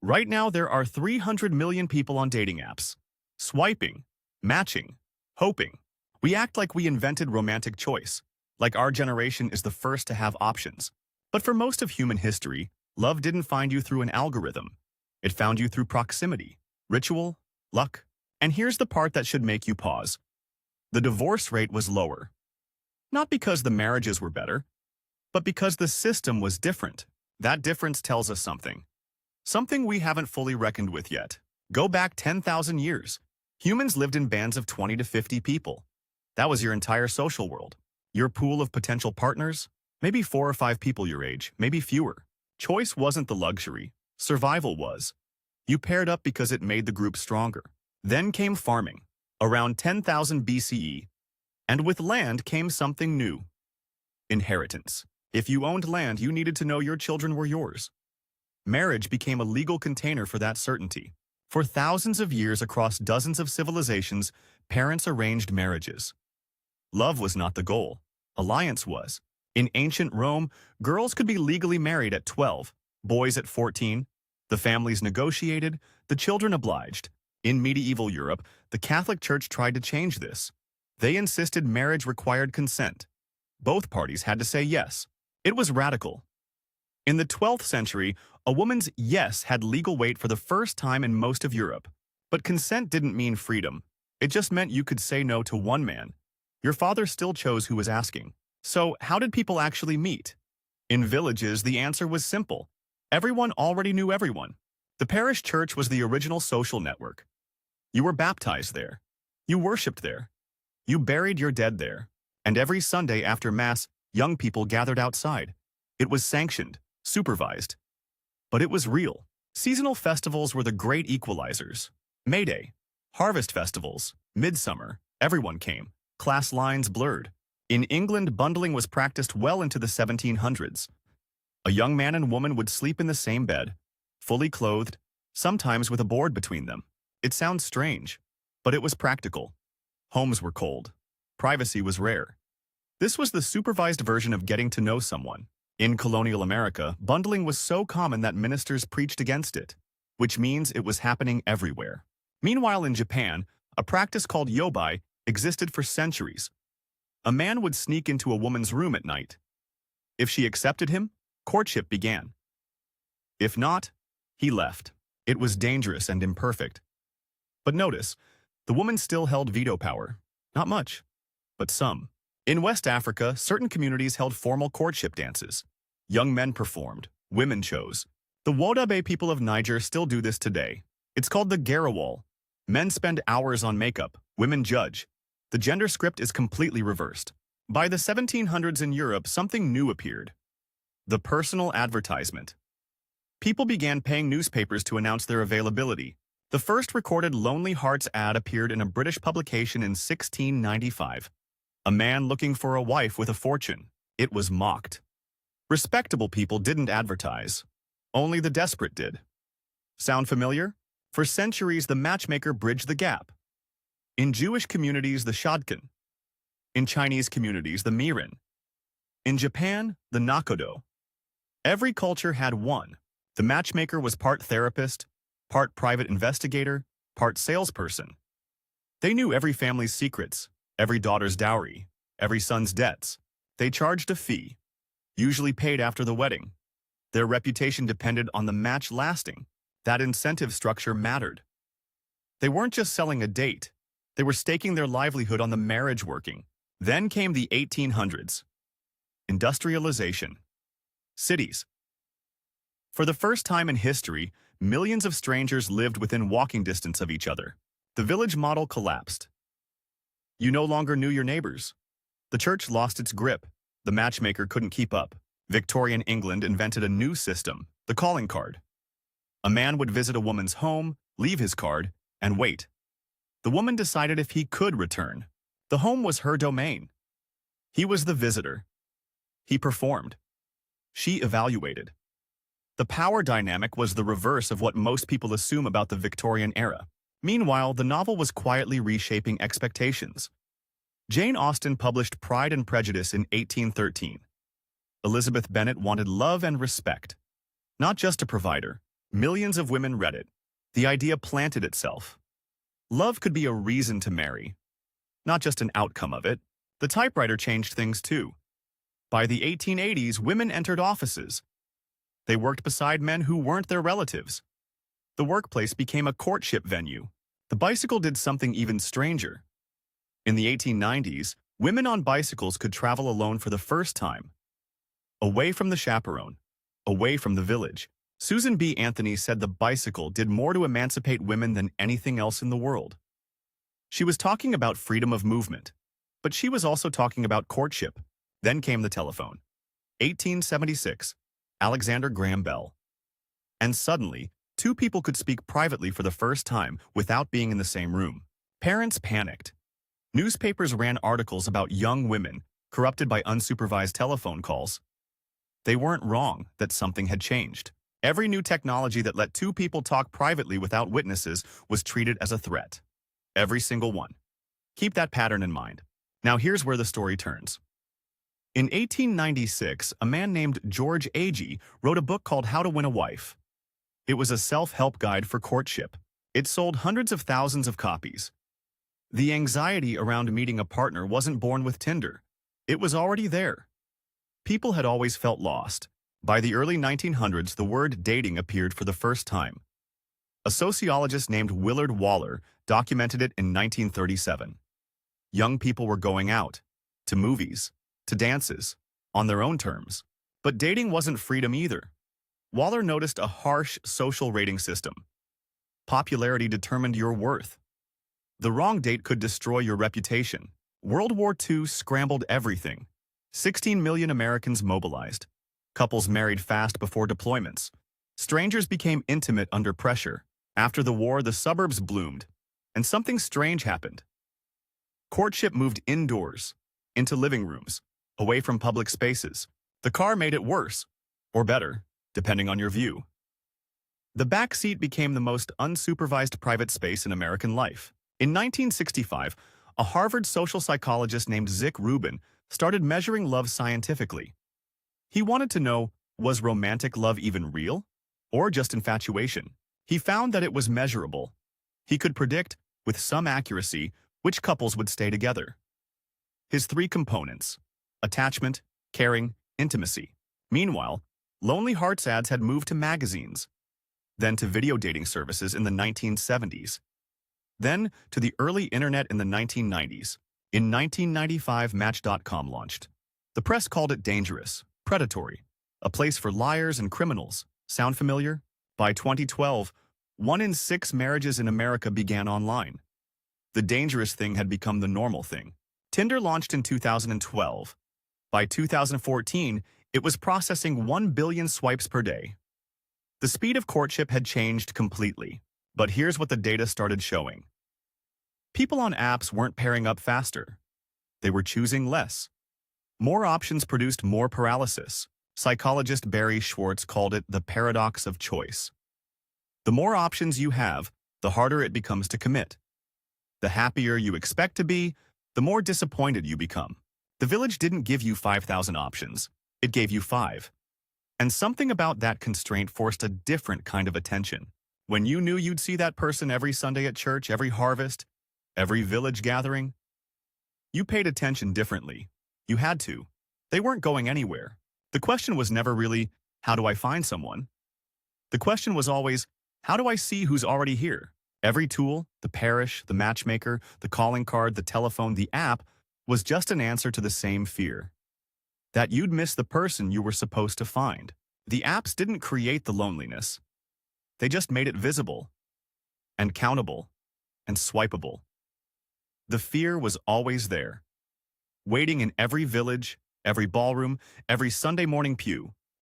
Right now, there are 300 million people on dating apps. Swiping, matching, hoping. We act like we invented romantic choice, like our generation is the first to have options. But for most of human history, love didn't find you through an algorithm. It found you through proximity, ritual, luck. And here's the part that should make you pause. The divorce rate was lower. Not because the marriages were better, but because the system was different. That difference tells us something. Something we haven't fully reckoned with yet. Go back 10,000 years. Humans lived in bands of 20 to 50 people. That was your entire social world. Your pool of potential partners, maybe 4 or 5 people your age, maybe fewer. Choice wasn't the luxury. Survival was. You paired up because it made the group stronger. Then came farming, around 10,000 BCE. And with land came something new. Inheritance. If you owned land, you needed to know your children were yours. Marriage became a legal container for that certainty. For thousands of years across dozens of civilizations, parents arranged marriages. Love was not the goal. Alliance was. In ancient Rome, girls could be legally married at 12, boys at 14. The families negotiated, the children obliged. In medieval Europe, the Catholic Church tried to change this. They insisted marriage required consent. Both parties had to say yes. It was radical. In the 12th century, a woman's yes had legal weight for the first time in most of Europe. But consent didn't mean freedom. It just meant you could say no to one man. Your father still chose who was asking. So how did people actually meet? In villages, the answer was simple. Everyone already knew everyone. The parish church was the original social network. You were baptized there. You worshipped there. You buried your dead there. And every Sunday after Mass, young people gathered outside. It was sanctioned, supervised. But it was real. Seasonal festivals were the great equalizers. May Day, harvest festivals, midsummer, everyone came. Class lines blurred. In England, bundling was practiced well into the 1700s. A young man and woman would sleep in the same bed, fully clothed, sometimes with a board between them. It sounds strange, but it was practical. Homes were cold. Privacy was rare. This was the supervised version of getting to know someone. In colonial America, bundling was so common that ministers preached against it, which means it was happening everywhere. Meanwhile, in Japan, a practice called yobai existed for centuries. A man would sneak into a woman's room at night. If she accepted him, courtship began. If not, he left. It was dangerous and imperfect. But notice, the woman still held veto power. Not much, but some. In West Africa, certain communities held formal courtship dances. Young men performed, women chose. The Wodabe people of Niger still do this today. It's called the Garawal. Men spend hours on makeup, women judge. The gender script is completely reversed. By the 1700s in Europe, something new appeared. The personal advertisement. People began paying newspapers to announce their availability. The first recorded Lonely Hearts ad appeared in a British publication in 1695. A man looking for a wife with a fortune. It was mocked. Respectable people didn't advertise. Only the desperate did. Sound familiar? For centuries, the matchmaker bridged the gap. In Jewish communities, the shadchan. In Chinese communities, the mirin. In Japan, the nakodo. Every culture had one. The matchmaker was part therapist, part private investigator, part salesperson. They knew every family's secrets, every daughter's dowry, every son's debts. They charged a fee, usually paid after the wedding. Their reputation depended on the match lasting. That incentive structure mattered. They weren't just selling a date. They were staking their livelihood on the marriage working. Then came the 1800s. Industrialization. Cities. For the first time in history, millions of strangers lived within walking distance of each other. The village model collapsed. You no longer knew your neighbors. The church lost its grip. The matchmaker couldn't keep up. Victorian England invented a new system, the calling card. A man would visit a woman's home, leave his card, and wait. The woman decided if he could return. The home was her domain. He was the visitor. He performed. She evaluated. The power dynamic was the reverse of what most people assume about the Victorian era. Meanwhile, the novel was quietly reshaping expectations. Jane Austen published Pride and Prejudice in 1813. Elizabeth Bennet wanted love and respect. Not just a provider, Millions of women read it. The idea planted itself. Love could be a reason to marry, not just an outcome of it. The typewriter changed things too. By the 1880s, women entered offices. They worked beside men who weren't their relatives. The workplace became a courtship venue. The bicycle did something even stranger. In the 1890s, women on bicycles could travel alone for the first time. Away from the chaperone, away from the village. Susan B. Anthony said the bicycle did more to emancipate women than anything else in the world. She was talking about freedom of movement, but she was also talking about courtship. Then came the telephone. 1876, Alexander Graham Bell. And suddenly, two people could speak privately for the first time without being in the same room. Parents panicked. Newspapers ran articles about young women corrupted by unsupervised telephone calls. They weren't wrong that something had changed. Every new technology that let two people talk privately without witnesses was treated as a threat. Every single one. Keep that pattern in mind. Now here's where the story turns. In 1896, a man named George Agee wrote a book called How to Win a Wife. It was a self-help guide for courtship. It sold hundreds of thousands of copies. The anxiety around meeting a partner wasn't born with Tinder. It was already there. People had always felt lost. By the early 1900s, the word dating appeared for the first time. A sociologist named Willard Waller documented it in 1937. Young people were going out, to movies, to dances, on their own terms. But dating wasn't freedom either. Waller noticed a harsh social rating system. Popularity determined your worth. The wrong date could destroy your reputation. World War II scrambled everything. 16 million Americans mobilized. Couples married fast before deployments. Strangers became intimate under pressure. After the war, the suburbs bloomed, and something strange happened. Courtship moved indoors, into living rooms, away from public spaces. The car made it worse, or better, depending on your view. The back seat became the most unsupervised private space in American life. In 1965, a Harvard social psychologist named Zick Rubin started measuring love scientifically. He wanted to know, was romantic love even real, or just infatuation? He found that it was measurable. He could predict, with some accuracy, which couples would stay together. His three components: attachment, caring, intimacy. Meanwhile, Lonely Hearts ads had moved to magazines, then to video dating services in the 1970s, then to the early internet in the 1990s. In 1995, Match.com launched. The press called it dangerous, predatory, a place for liars and criminals. Sound familiar? By 2012, 1 in 6 marriages in America began online. The dangerous thing had become the normal thing. Tinder launched in 2012. By 2014, it was processing 1 billion swipes per day. The speed of courtship had changed completely. But here's what the data started showing. People on apps weren't pairing up faster. They were choosing less. More options produced more paralysis. Psychologist Barry Schwartz called it the paradox of choice. The more options you have, the harder it becomes to commit. The happier you expect to be, the more disappointed you become. The Village didn't give you 5,000 options. It gave you 5. And something about that constraint forced a different kind of attention. When you knew you'd see that person every Sunday at church, every harvest, every village gathering, you paid attention differently. You had to. They weren't going anywhere. The question was never really, how do I find someone? The question was always, how do I see who's already here? Every tool, the parish, the matchmaker, the calling card, the telephone, the app, was just an answer to the same fear. That you'd miss the person you were supposed to find. The apps didn't create the loneliness. They just made it visible, and countable, and swipeable. The fear was always there, waiting in every village, every ballroom, every Sunday morning pew.